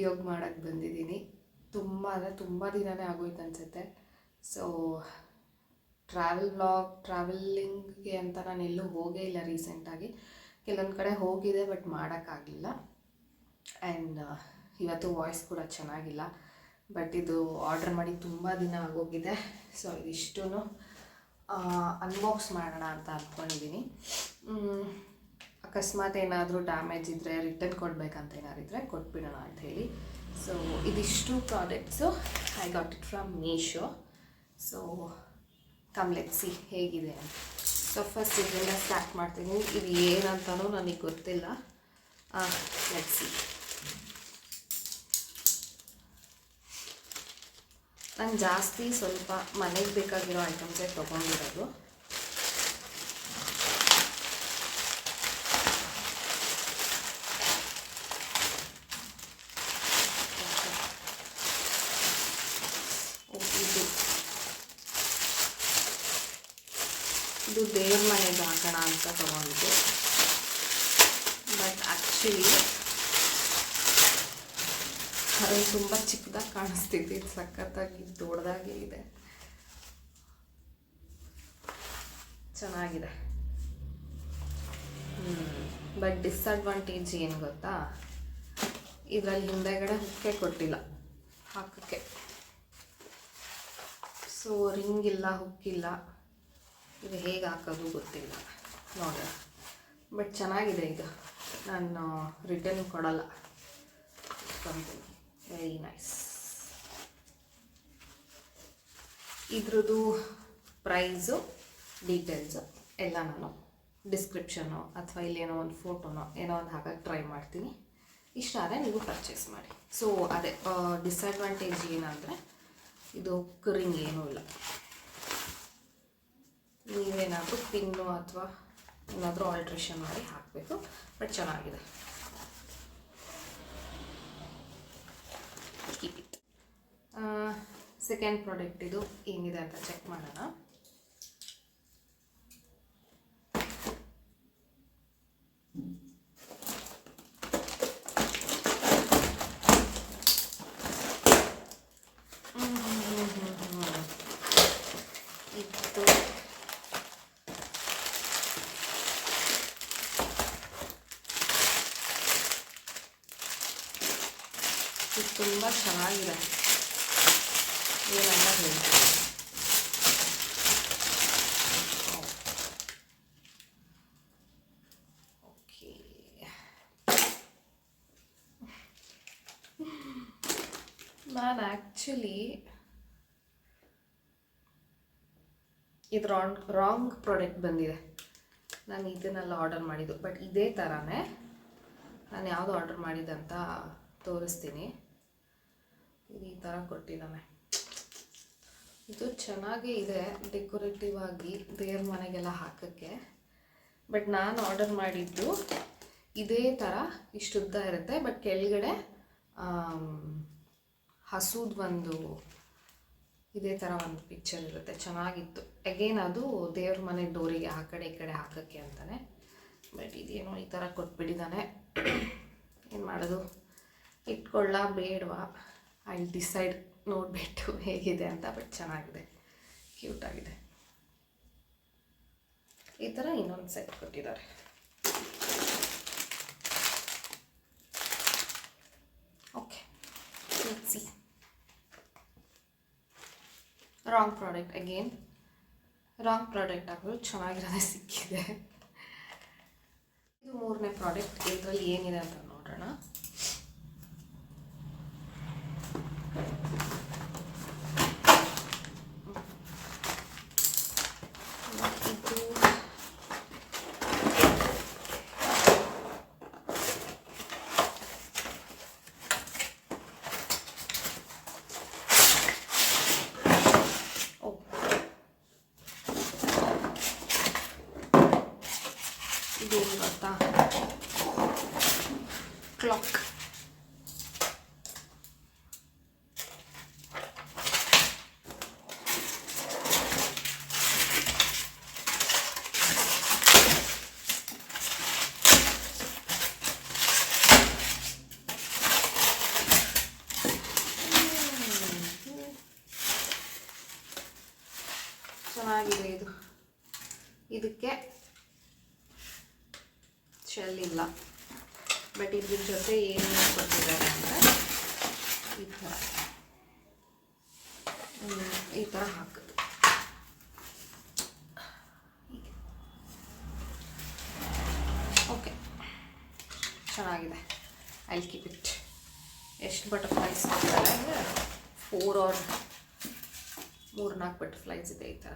ವಿಡಿಯೋಗೆ ಮಾಡೋಕ್ಕೆ ಬಂದಿದ್ದೀನಿ. ತುಂಬ ದಿನವೇ ಆಗೋಯ್ತು ಅನಿಸುತ್ತೆ. ಸೊ ಟ್ರಾವೆಲಿಂಗ್ಗೆ ಅಂತ ನಾನು ಎಲ್ಲೂ ಹೋಗೇ ಇಲ್ಲ ರೀಸೆಂಟಾಗಿ. ಕೆಲವೊಂದು ಕಡೆ ಹೋಗಿದೆ ಬಟ್ ಮಾಡೋಕ್ಕಾಗಲಿಲ್ಲ. ಆ್ಯಂಡ್ ಇವತ್ತು ವಾಯ್ಸ್ ಕೂಡ ಚೆನ್ನಾಗಿಲ್ಲ. ಬಟ್ ಇದು ಆರ್ಡ್ರ್ ಮಾಡಿ ತುಂಬ ದಿನ ಆಗೋಗಿದೆ. ಸೊ ಇದಿಷ್ಟೂ ಅನ್ಬಾಕ್ಸ್ ಮಾಡೋಣ ಅಂತ ಅಂದ್ಕೊಂಡಿದ್ದೀನಿ. ಅಕಸ್ಮಾತ್ ಏನಾದರೂ ಡ್ಯಾಮೇಜ್ ಇದ್ದರೆ ರಿಟರ್ನ್ ಕೊಡಬೇಕಂತ ಏನಾದ್ರು ಇದ್ದರೆ ಕೊಟ್ಬಿಡೋಣ ಅಂಥೇಳಿ. ಸೊ ಇದಿಷ್ಟು products I got it from Meesho. So come let's see ಹೇಗಿದೆ ಅಂತ. ಸೊ ಫಸ್ಟ್ ಇದೆಲ್ಲ ಸ್ಟಾರ್ಟ್ ಮಾಡ್ತೀನಿ. ಇದು ಏನಂತನೂ ನನಗೆ ಗೊತ್ತಿಲ್ಲ. Let's see. ನಾನು ಜಾಸ್ತಿ ಸ್ವಲ್ಪ ಮನೆಗೆ ಬೇಕಾಗಿರೋ ಐಟಮ್ಸೇ ತೊಗೊಂಡಿರೋದು. ಇದು ದೇವ್ರ ಮನೆಗೆ ಹಾಕೋಣ ಅಂತ ತೊಗೊಂಡಿದ್ದು. ಬಟ್ ಆ್ಯಕ್ಚುಲಿ ಅದು ತುಂಬ ಚಿಕ್ಕದಾಗಿ ಕಾಣಿಸ್ತಿತ್ತು. ಇದು ಸಖತ್ತಾಗಿ ದೊಡ್ಡದಾಗಿ ಇದೆ, ಚೆನ್ನಾಗಿದೆ. ಬಟ್ ಡಿಸ್ಅಡ್ವಾಂಟೇಜ್ ಏನು ಗೊತ್ತಾ, ಇದರಲ್ಲಿ ಹಿಂದೆಗಡೆ ಹುಕ್ಕೆ ಕೊಟ್ಟಿಲ್ಲ ಹಾಕೋಕ್ಕೆ. ಸೊ ರಿಂಗ್ ಇಲ್ಲ, ಹುಕ್ಕಿಲ್ಲ. ಇದು ಹೇಗೆ ಹಾಕೋದು ಗೊತ್ತಿಲ್ಲ ನೋಡಿ. ಬಟ್ ಚೆನ್ನಾಗಿದೆ. ಇದು ನಾನು ರಿಟರ್ನ್ ಕೊಡಲ್ಲ. Very nice. ಇದ್ರದ್ದು ಪ್ರೈಸು, ಡೀಟೇಲ್ಸು ಎಲ್ಲ ನಾನು ಡಿಸ್ಕ್ರಿಪ್ಷನ್ನು ಅಥವಾ ಇಲ್ಲೇನೋ ಒಂದು ಫೋಟೋನೋ ಏನೋ ಒಂದು ಹಾಕಕ್ಕೆ ಟ್ರೈ ಮಾಡ್ತೀನಿ. ಇಷ್ಟ ಆದರೆ ನೀವು ಪರ್ಚೇಸ್ ಮಾಡಿ. ಸೊ ಅದೇ ಡಿಸ್ಅಡ್ವಾಂಟೇಜ್ ಏನಂದರೆ ಇದು ರಿಂಗ್ ಏನೂ ಇಲ್ಲ. ನೀವೇನಾದರೂ ಪಿನ್ನು ಅಥವಾ ಏನಾದರೂ ಆಲ್ಟ್ರೇಷನ್ ಮಾಡಿ ಹಾಕಬೇಕು. ಬಟ್ ಚೆನ್ನಾಗಿದೆ. Keep it. ಸೆಕೆಂಡ್ ಪ್ರಾಡಕ್ಟ್ ಇದು ಏನಿದೆ ಅಂತ ಚೆಕ್ ಮಾಡೋಣ. ಇದು ತುಂಬ ಚೆನ್ನಾಗಿದೆ. ಏನಂತ ಹೇಳ್ತೀನಿ. ಓಕೆ, ನಾನು ಆ್ಯಕ್ಚುಲಿ ಇದು ರಾಂಗ್ ಪ್ರಾಡಕ್ಟ್ ಬಂದಿದೆ. ನಾನು ಇದನ್ನೆಲ್ಲ ಆರ್ಡರ್ ಮಾಡಿದ್ದು. ಬಟ್ ಇದೇ ಥರನೇ ನಾನು ಯಾವುದು ಆರ್ಡರ್ ಮಾಡಿದ್ದಂತ ತೋರಿಸ್ತೀನಿ. ಇದು ಈ ಥರ ಕೊಟ್ಟಿದ್ದಾನೆ. ಇದು ಚೆನ್ನಾಗೇ ಇದೆ ಡೆಕೋರೇಟಿವ್ ಆಗಿ ದೇವ್ರ ಮನೆಗೆಲ್ಲ ಹಾಕೋಕ್ಕೆ. ಬಟ್ ನಾನು ಆರ್ಡರ್ ಮಾಡಿದ್ದು ಇದೇ ಥರ ಇಷ್ಟುದ್ದ ಇರುತ್ತೆ. ಬಟ್ ಕೆಳಗಡೆ ಹಸುದು ಒಂದು ಇದೇ ಥರ ಒಂದು ಪಿಕ್ಚರ್ ಇರುತ್ತೆ. ಚೆನ್ನಾಗಿತ್ತು. ಅಗೇನ್ ಅದು ದೇವ್ರ ಮನೆ ಡೋರಿಗೆ ಆ ಕಡೆ ಈ ಕಡೆ ಹಾಕೋಕ್ಕೆ ಅಂತಲೇ. ಬಟ್ ಇದೇನೋ ಈ ಥರ ಕೊಟ್ಬಿಟ್ಟಿದ್ದಾನೆ. ಏನು ಮಾಡೋದು, ಇಟ್ಕೊಳ್ಳ ಬೇಡವಾ, ಐ ಡಿಸೈಡ್ ನೋಡಿಬಿಟ್ಟು ಹೇಗಿದೆ ಅಂತ. ಬಟ್ ಚೆನ್ನಾಗಿದೆ, ಕ್ಯೂಟಾಗಿದೆ. ಈ ಥರ ಇನ್ನೊಂದು ಸೆಟ್ ಕೊಟ್ಟಿದ್ದಾರೆ. Okay, let's see. Wrong product again. Wrong product ಆಗೋದು ಚೆನ್ನಾಗಿರೋದೇ ಸಿಕ್ಕಿದೆ. ಇದು ಮೂರನೇ ಪ್ರಾಡಕ್ಟ್. ಇದರಲ್ಲಿ ಏನಿದೆ ಅಂತ ನೋಡೋಣ. ಇದೇನು ಗೊತ್ತಾ, ಕ್ಲಾಕ್. ಚೆನ್ನಾಗಿದೆ ಇದು. ಇದಕ್ಕೆ ಶೆಲ್ ಇಲ್ಲ, ಬಟ್ ಇದ್ರ ಜೊತೆ ಏನು ಕೊಟ್ಟಿದ್ದಾರೆ ಅಂದರೆ ಈ ಥರ ಹಾಕೋದು. ಓಕೆ, ಚೆನ್ನಾಗಿದೆ. I keep it. ಎಷ್ಟು ಬಟರ್ಫ್ಲೈಸ್ ಕೊಡ್ತಾರೆ ಅಂದರೆ 4 or 3-4 ಬಟರ್ಫ್ಲೈಸ್ ಇದೆ ಈ ಥರ.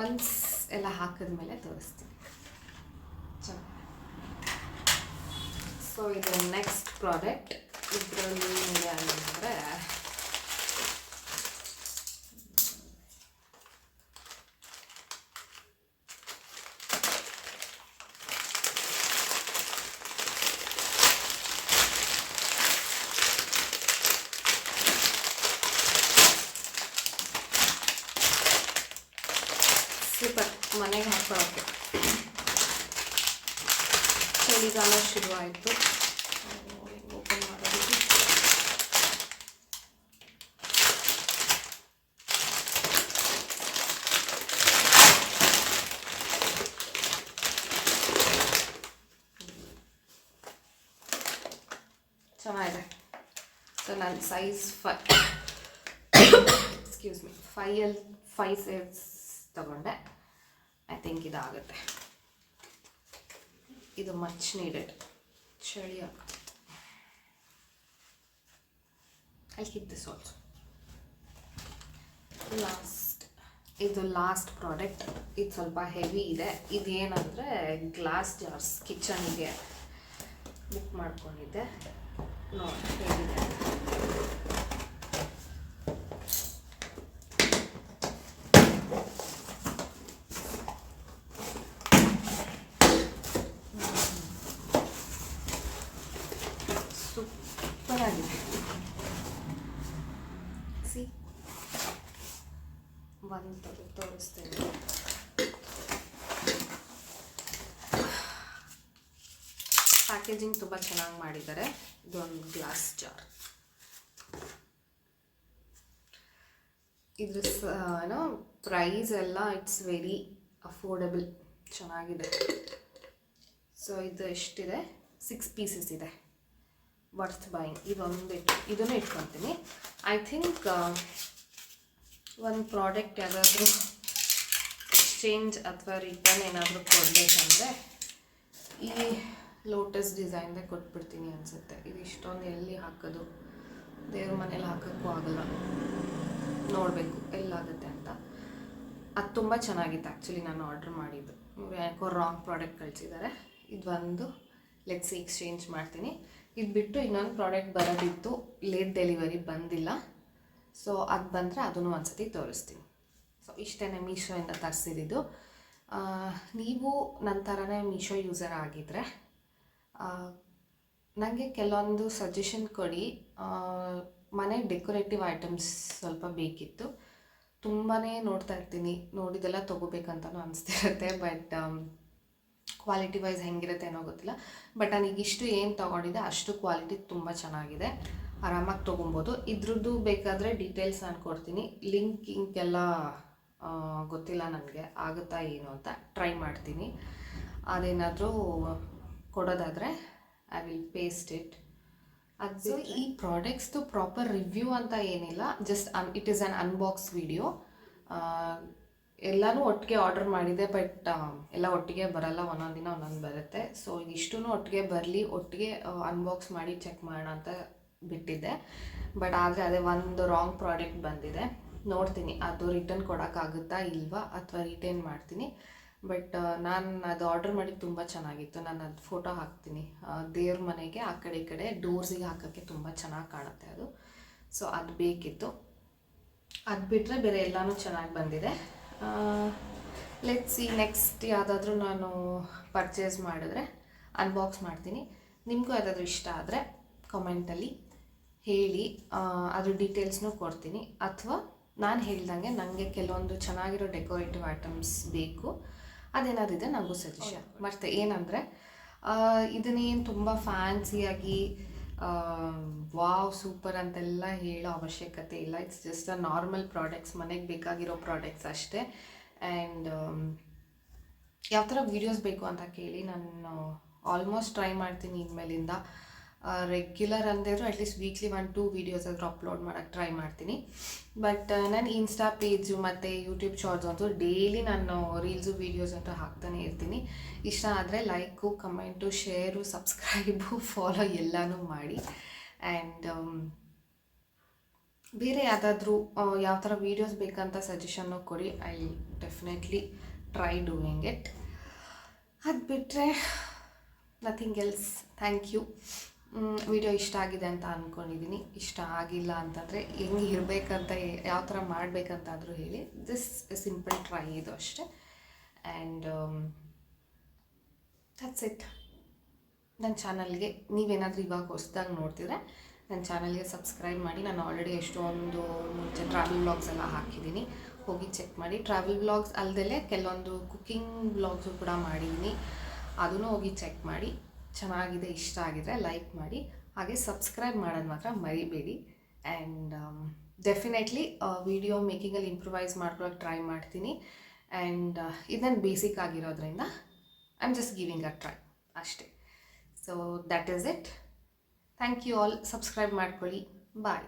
ಒನ್ಸ್ ಎಲ್ಲ ಹಾಕಿದ್ಮೇಲೆ ತೋರಿಸ್ತೀನಿ. ಚೆನ್ನಾಗಿ. ಸೊ ಇದು ನೆಕ್ಸ್ಟ್ ಪ್ರಾಡಕ್ಟ್. ಇದರಲ್ಲಿ ಏನಿದೆ ಅಂದರೆ ಸ್ಲಿಪ್ಪರ್ ಮನೆಗೆ ಹಾಕೊಳ್ಳೋಕ್ಕೆ. ಚಳಿಗಾಲ ಶುರುವಾಯಿತು. ಓಪನ್ ಮಾಡೋದು. ಚೆನ್ನಾಗಿದೆ. ಸೊ ನಾನು ಸೈಜ್ 5 ಸೈಜ್ ತಗೊಂಡೆ. ಐ ಥಿಂಕ್ ಇದಾಗುತ್ತೆ. ಇದು ಮಚ್ ನೀಡೆಡ್. ಚಳಿ ಐ ಕೀಪ್ ದಿಸ್ ಆಲ್ಸೋ. ಇದು ಲಾಸ್ಟ್ ಪ್ರಾಡಕ್ಟ್. ಇದು ಸ್ವಲ್ಪ ಹೆವಿ ಇದೆ. ಇದೇನಂದರೆ ಗ್ಲಾಸ್ ಜಾರ್ಸ್. ಕಿಚನ್ಗೆ ಬುಕ್ ಮಾಡ್ಕೊಂಡಿದ್ದೆ. ನೋಡಿ ಹೇಗಿದೆ. ಸೂಪರ್ ಆಗಿದೆ. ಸಿ, ಒಂದು ತೋರಿಸ್ತೇನೆ. ಪ್ಯಾಕೇಜಿಂಗ್ ತುಂಬ ಚೆನ್ನಾಗಿ ಮಾಡಿದ್ದಾರೆ. ಇದೊಂದು ಗ್ಲಾಸ್ ಜಾರ್. ಇದ್ರ ಏನೋ ಪ್ರೈಸ್ ಎಲ್ಲ ಇಟ್ಸ್ ವೆರಿ ಅಫೋರ್ಡಬಲ್. ಚೆನ್ನಾಗಿದೆ. ಸೊ ಇದು ಎಷ್ಟಿದೆ? 6 ಪೀಸಸ್ ಇದೆ. Worth buying. ಇದನ್ನು ಇಟ್ಕೊತೀನಿ. ಐ ಥಿಂಕ್ ಒಂದು ಪ್ರಾಡಕ್ಟ್ ಯಾವುದಾದ್ರೂ ಎಕ್ಸ್ಚೇಂಜ್ ಅಥವಾ ರಿಟರ್ನ್ ಏನಾದರೂ ಕೊಡಬೇಕಂದ್ರೆ ಈ ಲೋಟಸ್ ಡಿಸೈನ್ದೇ ಕೊಟ್ಬಿಡ್ತೀನಿ ಅನಿಸುತ್ತೆ. ಇದು ಇಷ್ಟೊಂದು ಎಲ್ಲಿ ಹಾಕೋದು? ದೇವ್ರ ಮನೇಲಿ ಹಾಕೋಕ್ಕೂ ಆಗಲ್ಲ. ನೋಡಬೇಕು ಎಲ್ಲಾಗುತ್ತೆ ಅಂತ. ಅದು ತುಂಬ ಚೆನ್ನಾಗಿತ್ತು ಆ್ಯಕ್ಚುಲಿ. ನಾನು ಆರ್ಡ್ರ್ ಮಾಡಿದ್ದು. ಯಾಕೋ ರಾಂಗ್ ಪ್ರಾಡಕ್ಟ್ ಕಳಿಸಿದ್ದಾರೆ. ಇದೊಂದು ಲೆಟ್ಸ್ ಎಕ್ಸ್ಚೇಂಜ್ ಮಾಡ್ತೀನಿ. ಇದು ಬಿಟ್ಟು ಇನ್ನೊಂದು ಪ್ರಾಡಕ್ಟ್ ಬರೋದಿತ್ತು, ಲೇಟ್ ಡೆಲಿವರಿ ಬಂದಿಲ್ಲ. ಸೊ ಅದು ಬಂದರೆ ಅದನ್ನು ಒಂದ್ಸತಿ ತೋರಿಸ್ತೀನಿ. ಸೊ ಇಷ್ಟೇ ಮೀಶೋಯಿಂದ ತರಿಸಿದ್ದು. ನೀವು ನನ್ನ ಥರನೇ ಮೀಶೋ ಯೂಸರ್ ಆಗಿದ್ದರೆ ನನಗೆ ಕೆಲವೊಂದು ಸಜೆಷನ್ ಕೊಡಿ. ಮನೆ ಡೆಕೋರೇಟಿವ್ ಐಟಮ್ಸ್ ಸ್ವಲ್ಪ ಬೇಕಿತ್ತು. ತುಂಬಾ ನೋಡ್ತಾ ಇರ್ತೀನಿ, ನೋಡಿದೆಲ್ಲ ತೊಗೋಬೇಕಂತಲೂ ಅನಿಸ್ತಿರುತ್ತೆ. ಬಟ್ ಕ್ವಾಲಿಟಿ ವೈಸ್ ಹೆಂಗಿರುತ್ತೆ ಏನೋ ಗೊತ್ತಿಲ್ಲ. ಬಟ್ ನನಗೆ ಇಷ್ಟು ಏನು ತೊಗೊಂಡಿದ್ದೆ ಅಷ್ಟು ಕ್ವಾಲಿಟಿ ತುಂಬ ಚೆನ್ನಾಗಿದೆ. ಆರಾಮಾಗಿ ತೊಗೊಬೋದು. ಇದ್ರದ್ದು ಬೇಕಾದರೆ ಡೀಟೇಲ್ಸ್ ನಾನು ಕೊಡ್ತೀನಿ. ಲಿಂಕೆಲ್ಲ ಗೊತ್ತಿಲ್ಲ ನನಗೆ, ಆಗುತ್ತಾ ಏನು ಅಂತ ಟ್ರೈ ಮಾಡ್ತೀನಿ. ಅದೇನಾದರೂ ಕೊಡೋದಾದರೆ ಐ ವಿಲ್ ಪೇಸ್ಟ್ ಇಟ್. ಅದು ಈ ಪ್ರಾಡಕ್ಟ್ಸ್ದು ಪ್ರಾಪರ್ ರಿವ್ಯೂ ಅಂತ ಏನಿಲ್ಲ. Just it is an unbox video. ಎಲ್ಲನೂ ಒಟ್ಟಿಗೆ ಆರ್ಡರ್ ಮಾಡಿದೆ. ಬಟ್ ಎಲ್ಲ ಒಟ್ಟಿಗೆ ಬರಲ್ಲ, ಒಂದೊಂದು ದಿನ ಒಂದೊಂದು ಬರುತ್ತೆ. ಸೊ ಇದಿಷ್ಟೂ ಒಟ್ಟಿಗೆ ಬರಲಿ, ಒಟ್ಟಿಗೆ ಅನ್ಬಾಕ್ಸ್ ಮಾಡಿ ಚೆಕ್ ಮಾಡೋಣ ಅಂತ ಬಿಟ್ಟಿದ್ದೆ. ಬಟ್ ಆದರೆ ಅದೇ ಒಂದು ರಾಂಗ್ ಪ್ರಾಡಕ್ಟ್ ಬಂದಿದೆ. ನೋಡ್ತೀನಿ ಅದು ರಿಟರ್ನ್ ಕೊಡೋಕ್ಕಾಗುತ್ತಾ ಇಲ್ವಾ ಅಥವಾ ರಿಟರ್ನ್ ಮಾಡ್ತೀನಿ. ಬಟ್ ನಾನು ಅದು ಆರ್ಡರ್ ಮಾಡಿದ್ದು ತುಂಬ ಚೆನ್ನಾಗಿತ್ತು. ನಾನು ಅದು ಫೋಟೋ ಹಾಕ್ತೀನಿ. ದೇವ್ರ ಮನೆಗೆ ಆ ಕಡೆ ಈ ಕಡೆ ಡೋರ್ಸಿಗೆ ಹಾಕೋಕ್ಕೆ ತುಂಬ ಚೆನ್ನಾಗಿ ಕಾಣುತ್ತೆ ಅದು. ಸೊ ಅದು ಬೇಕಿತ್ತು. ಅದು ಬಿಟ್ಟರೆ ಬೇರೆ ಎಲ್ಲನೂ ಚೆನ್ನಾಗಿ ಬಂದಿದೆ. ಲೆಟ್ಸ್ ಸಿ ನೆಕ್ಸ್ಟ್ ಯಾವುದಾದ್ರೂ ನಾನು ಪರ್ಚೇಸ್ ಮಾಡಿದ್ರೆ ಅನ್ಬಾಕ್ಸ್ ಮಾಡ್ತೀನಿ. ನಿಮಗೂ ಯಾವುದಾದ್ರೂ ಇಷ್ಟ ಆದರೆ ಕಮೆಂಟಲ್ಲಿ ಹೇಳಿ. ಅದ್ರ ಡೀಟೇಲ್ಸ್ನೂ ಕೊಡ್ತೀನಿ. ಅಥವಾ ನಾನು ಹೇಳ್ದಂಗೆ ನನಗೆ ಕೆಲವೊಂದು ಚೆನ್ನಾಗಿರೋ ಡೆಕೋರೇಟಿವ್ ಐಟಮ್ಸ್ ಬೇಕು, ಅದೇನಾದಿದೆ ನನಗೂ ಸಜೆಷನ್. ಮತ್ತು ಏನಂದರೆ ಇದನ್ನೇನು ತುಂಬ ಫ್ಯಾನ್ಸಿಯಾಗಿ ವಾವ್ ಸೂಪರ್ ಅಂತೆಲ್ಲ ಹೇಳೋ ಅವಶ್ಯಕತೆ ಇಲ್ಲ. It's just a normal products, ಮನೆಗೆ ಬೇಕಾಗಿರೋ ಪ್ರಾಡಕ್ಟ್ಸ್ ಅಷ್ಟೇ. ಆ್ಯಂಡ್ ಯಾವ ಥರ ವೀಡಿಯೋಸ್ ಬೇಕು ಅಂತ ಕೇಳಿ. ನಾನು ಆಲ್ಮೋಸ್ಟ್ ಟ್ರೈ ಮಾಡ್ತೀನಿ ಇನ್ಮೇಲಿಂದ. ರೆಗ್ಯುಲರ್ ಅಂದಿದ್ರು ಅಟ್ಲೀಸ್ಟ್ ವೀಕ್ಲಿ 1-2 ವೀಡಿಯೋಸ್ ಆದರೂ ಅಪ್ಲೋಡ್ ಮಾಡೋಕ್ಕೆ ಟ್ರೈ ಮಾಡ್ತೀನಿ. ಬಟ್ ನಾನು ಇನ್ಸ್ಟಾ ಪೇಜು ಮತ್ತು ಯೂಟ್ಯೂಬ್ ಶಾರ್ಟ್ಸ್ ಅಂತೂ ಡೈಲಿ ನಾನು ರೀಲ್ಸು ವೀಡಿಯೋಸ್ ಅಂತೂ ಹಾಕ್ತಾನೆ ಇರ್ತೀನಿ. ಇಷ್ಟ ಆದರೆ like, comment, share, subscribe, follow ಎಲ್ಲನೂ ಮಾಡಿ. ಆ್ಯಂಡ್ ಬೇರೆ ಯಾವುದಾದ್ರೂ ಯಾವ ಥರ ವೀಡಿಯೋಸ್ ಬೇಕಂತ ಸಜೆಷನ್ನು ಕೊಡಿ. I definitely try doing it. ಅದು ಬಿಟ್ಟರೆ nothing else. Thank you. Video ಇಷ್ಟ ಆಗಿದೆ ಅಂತ ಅಂದ್ಕೊಂಡಿದ್ದೀನಿ. ಇಷ್ಟ ಆಗಿಲ್ಲ ಅಂತಂದರೆ ಹೆಂಗೆ ಇರಬೇಕಂತ, ಯಾವ ಥರ ಮಾಡಬೇಕಂತಾದರೂ ಹೇಳಿ. ದಿಸ್ ಸಿಂಪಲ್ ಟ್ರೈ ಇದು ಅಷ್ಟೇ. And that's it. ನನ್ನ ಚಾನಲ್ಗೆ ನೀವೇನಾದರೂ ಇವಾಗ ಹೊಸದಾಗಿ ನೋಡ್ತಿದ್ರೆ ನನ್ನ ಚಾನಲ್ಗೆ ಸಬ್ಸ್ಕ್ರೈಬ್ ಮಾಡಿ. ನಾನು ಆಲ್ರೆಡಿ ಎಷ್ಟೊಂದು ಮುಂಚೆ ಟ್ರಾವೆಲ್ ವ್ಲಾಗ್ಸ್ ಎಲ್ಲ ಹಾಕಿದ್ದೀನಿ, ಹೋಗಿ ಚೆಕ್ ಮಾಡಿ. ಟ್ರಾವೆಲ್ ವ್ಲಾಗ್ಸ್ ಅಲ್ಲದೆ ಕೆಲವೊಂದು ಕುಕ್ಕಿಂಗ್ ವ್ಲಾಗ್ಸು ಕೂಡ ಮಾಡಿದ್ದೀನಿ, ಅದನ್ನು ಹೋಗಿ ಚೆಕ್ ಮಾಡಿ. ಚೆನ್ನಾಗಿದೆ, ಇಷ್ಟ ಆಗಿದ್ರೆ ಲೈಕ್ ಮಾಡಿ, ಹಾಗೆ ಸಬ್ಸ್ಕ್ರೈಬ್ ಮಾಡೋದು ಮಾತ್ರ ಮರಿಬೇಡಿ. ಆ್ಯಂಡ್ ಡೆಫಿನೆಟ್ಲಿ ವಿಡಿಯೋ ಮೇಕಿಂಗಲ್ಲಿ ಇಂಪ್ರೂವೈಸ್ ಮಾಡ್ಕೊಳ್ಳೋಕೆ ಟ್ರೈ ಮಾಡ್ತೀನಿ. ಆ್ಯಂಡ್ ಇದು ನನ್ನ ಬೇಸಿಕ್ ಆಗಿರೋದ್ರಿಂದ I am just giving a try ಅಷ್ಟೇ. So that is it. Thank you all. Subscribe ಮಾಡ್ಕೊಳ್ಳಿ. ಬಾಯ್.